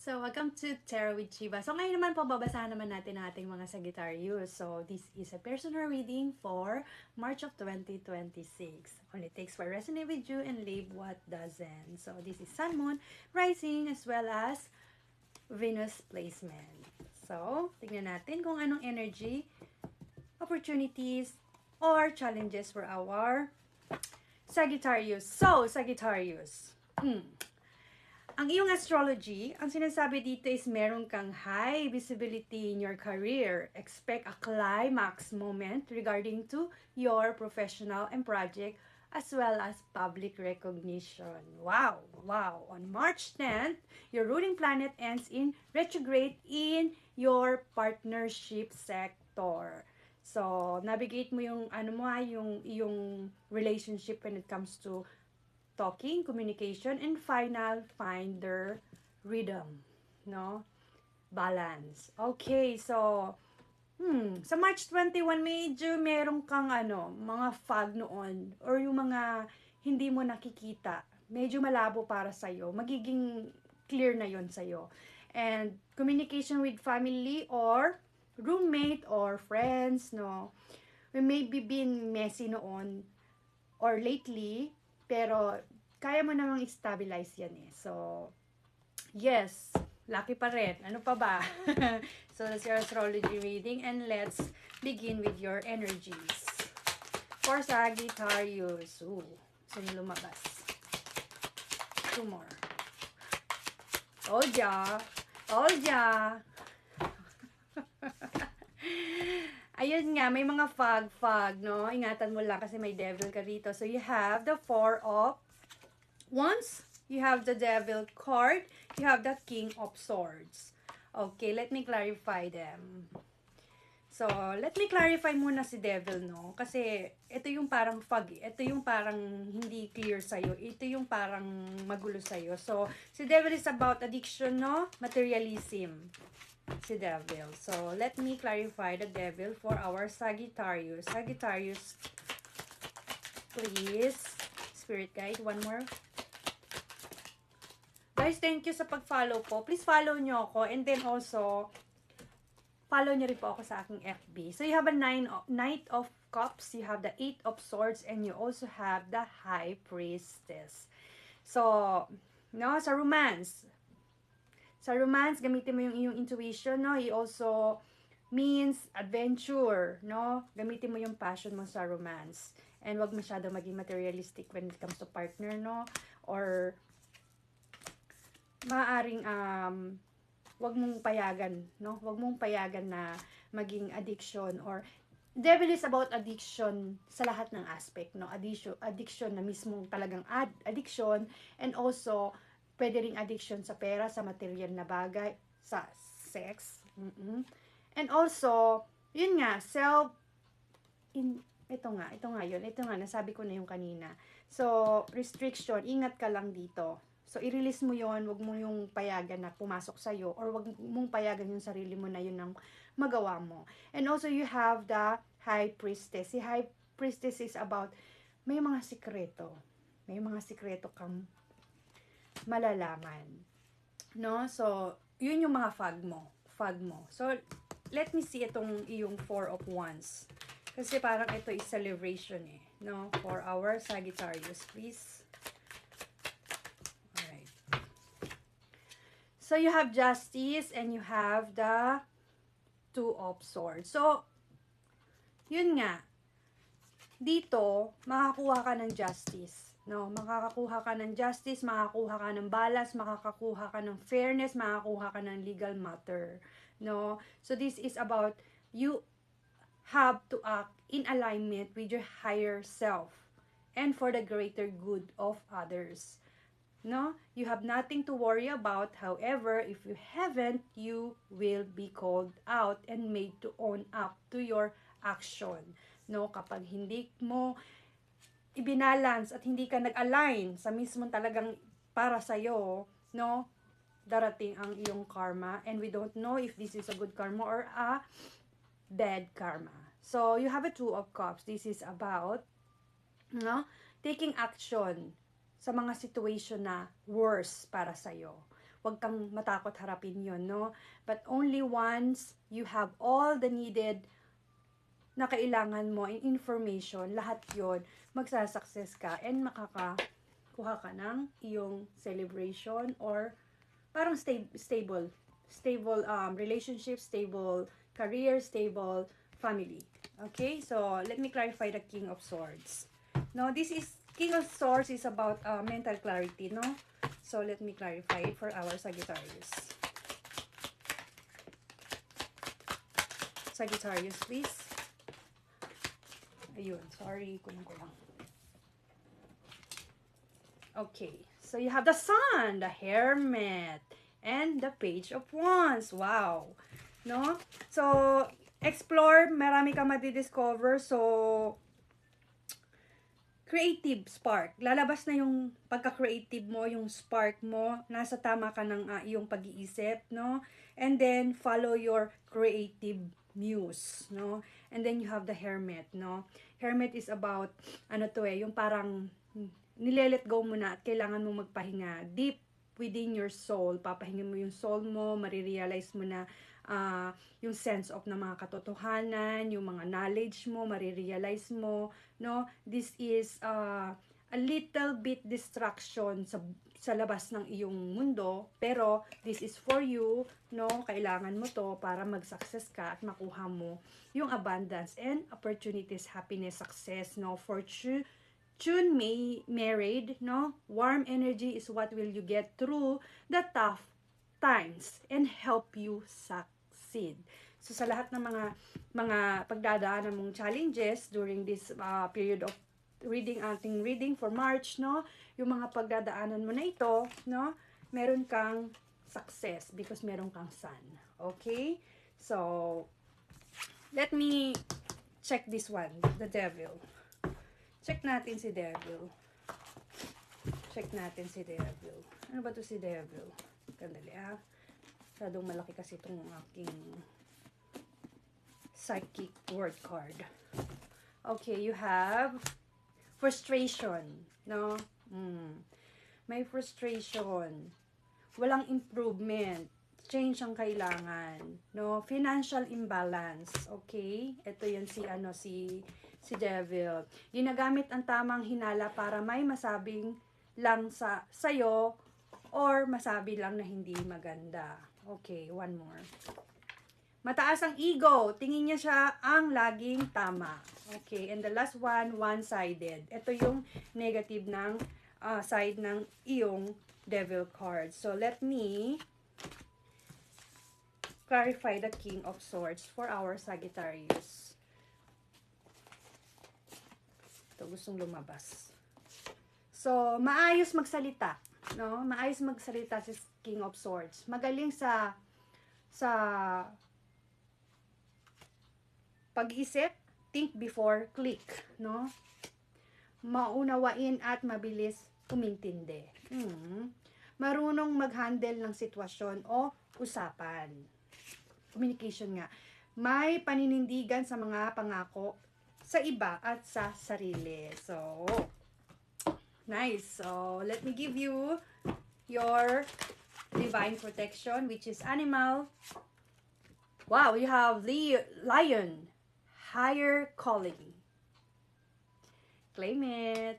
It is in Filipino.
So, welcome to Tarot with Chiba. So, ngayon naman po, babasahan naman natin ang ating mga Sagittarius. So, this is a personal reading for March of 2026. Only takes what resonate with you and leave what doesn't. So, this is Sun, Moon, Rising, as well as Venus placement. So, tignan natin kung anong energy, opportunities, or challenges for our Sagittarius. So, Sagittarius. Ang iyong astrology, ang sinasabi dito is meron kang high visibility in your career. Expect a climax moment regarding to your professional and project as well as public recognition. Wow! Wow! On March 10th, your ruling planet ends in retrograde in your partnership sector. So, navigate mo yung yung relationship when it comes to talking, communication, and final, find their rhythm, no? Balance. Okay, so, sa March 21, medyo meron kang mga fog noon, or yung mga hindi mo nakikita, medyo malabo para sa'yo, magiging clear na yon sa'yo. And communication with family or roommate or friends, no? We may be being messy noon or lately, pero kaya mo namang i-stabilize yan eh. So, yes, lucky pa rin. Ano pa ba? So, that's your astrology reading and let's begin with your energies. For Sagittarius. Sino lumabas? Two more. Told ya. Ayun nga, may mga fog, no? Ingatan mo lang kasi may devil ka dito. So, you have the Four of Wands. You have the Devil card. You have the King of Swords. Okay, let me clarify them. So, let me clarify muna si Devil, no? Kasi, ito yung parang fog. Ito yung parang hindi clear sa'yo. Ito yung parang magulo sa'yo. So, si Devil is about addiction, no? Materialism. Si Devil. So, let me clarify the Devil for our Sagittarius. Sagittarius, please. Spirit guide, one more. Guys, thank you sa pag-follow po. Please follow nyo ako. And then also, follow nyo rin po ako sa aking FB. So, you have a Knight of Cups. You have the Eight of Swords. And you also have the High Priestess. So, no, sa romance, gamitin mo yung iyong intuition, no? It also means adventure, no? Gamitin mo yung passion mo sa romance. And wag masyado maging materialistic when it comes to partner, no? Or maaaring wag mong payagan, no? Wag mong payagan na maging addiction or devil is about addiction sa lahat ng aspect, no? Addiction na mismong talagang addiction, and also pwede ring addiction sa pera, sa material na bagay, sa sex. And also, yun nga, ito nga yun. Ito nga, nasabi ko na yung kanina. So, restriction, ingat ka lang dito. So, i-release mo yon, wag mo yung payagan na pumasok sa'yo, or wag mong payagan yung sarili mo na yun ang magawa mo. And also, you have the High Priestess. Si High Priestess is about, may mga sikreto. May mga sikreto kang malalaman. No? So, yun yung mga fog mo. So, let me see itong iyong Four of Wands. Kasi parang ito is celebration eh. No? For our Sagittarius, please. Alright. So, you have Justice and you have the Two of Swords. So, yun nga. Dito, makakuha ka ng justice. No, makakakuha ka ng justice, makakakuha ka ng balance, makakakuha ka ng fairness, makakakuha ka ng legal matter. No? So this is about you have to act in alignment with your higher self and for the greater good of others. No? You have nothing to worry about. However, if you haven't, you will be called out and made to own up to your action. No, kapag hindi mo ibinalance at hindi ka nag-align sa mismong talagang para sa'yo, no, darating ang iyong karma, and we don't know if this is a good karma or a bad karma. So, you have a Two of Cups. This is about, no, taking action sa mga situation na worse para sa'yo. wag kang matakot harapin yon, no? But only once you have all the needed na kailangan mo in information, lahat yon magsasucess ka and makakakuha ka ng iyong celebration or parang stable relationship, stable career, stable family. Okay, so let me clarify the King of Swords. No, this is King of Swords is about mental clarity, no? So let me clarify it for our Sagittarius. Sagittarius, please. Ayun, sorry, kunin ko lang. Okay, so you have the Sun, the Hermit, and the Page of Wands. Wow! No? So, explore, marami kang madidiscover. So, creative spark. Lalabas na yung pagka-creative mo, yung spark mo. Nasa tama ka ng iyong pag-iisip, no? And then, follow your creative muse, no? And then, you have the Hermit, no? Hermit is about, yung parang nilelet go mo na at kailangan mo magpahinga. Deep within your soul, papahingin mo yung soul mo, marirealize mo na yung sense of na mga katotohanan, yung mga knowledge mo, marirealize mo, no? This is a little bit distraction sa labas ng iyong mundo, pero this is for you, no? Kailangan mo to para mag-success ka at makuha mo yung abundance and opportunities, happiness, success, no? Fortune, May married, no? Warm energy is what will you get through the tough times and help you succeed. So sa lahat ng mga pagdadaanan mong challenges during this period of ating reading for March, no? Yung mga pagdadaanan mo na ito, no? Meron kang success because meron kang sun. Okay? So let me check this one, the Devil. Check natin si Devil. Check natin si Devil. Ano ba to si Devil? Kandali Masyadong malaki kasi itong aking psychic word card. Okay, you have frustration, no? May frustration. Walang improvement. Change ang kailangan, no? Financial imbalance, okay? Ito yun si Devil. Ginagamit ang tamang hinala para may masabing lang sa'yo or masabi lang na hindi maganda. Okay, one more. Mataas ang ego. Tingin niya siya ang laging tama. Okay, and the last one, one-sided. Ito yung negative ng side ng iyong Devil card. So, let me clarify the King of Swords for our Sagittarius. Ito, gustong lumabas. So, maayos magsalita. No? Maayos magsalita si King of Swords. Magaling sa pag-isip, think before click, no? Maunawain at mabilis umintindi. Marunong mag-handle ng sitwasyon o usapan. Communication nga. May paninindigan sa mga pangako sa iba at sa sarili. So, nice. So, let me give you your divine protection, which is animal. Wow, you have the lion. Higher calling. Claim it.